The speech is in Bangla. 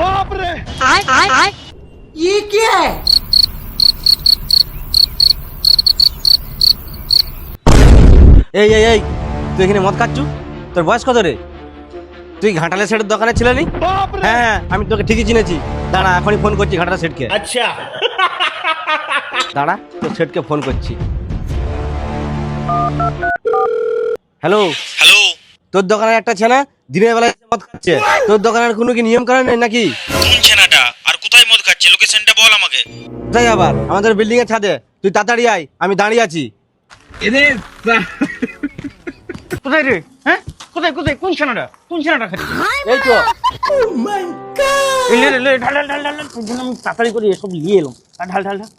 बाप रे ये क्या है? এই এই এই তুই এখানে মদ খাচ্ছু? তোর বয়স কত রে? তুই ঘাটালে সেটের দোকানে ছিল নি? बाप रे হ্যাঁ আমি তোকে ঠিকই চিনেছি। দাঁড়া এখনই ফোন করছি ঘাটালে সেটকে। अच्छा দাঁড়া তোর সেটকে ফোন করছি। হ্যালো হ্যালো, তোর দোকানে একটা ছেলে দিনের বেলা এসে মদ খাচ্ছে। তোর দোকানের কোনো কি নিয়ম কানুন নেই নাকি? কোন ছেনাটা আর কোথায় মদ খাচ্ছে? লোকেশনটা বল আমাকে। কোথায় আবার? আমাদের বিল্ডিং এর ছাদে। তুই তাড়াতাড়ি আয়, আমি দাঁড়িয়ে আছি। কোথায় রে? হ্যাঁ কোথায় কোথায় কোন ছানাটা খাচ্ছিস? এই তো এই লে লে ঢাল ঢাল ঢাল ঢাল তোর জন্য আমি তাড়াতাড়ি করে এসব নিয়ে এলাম। আর ঢাল ঢাল ঢাল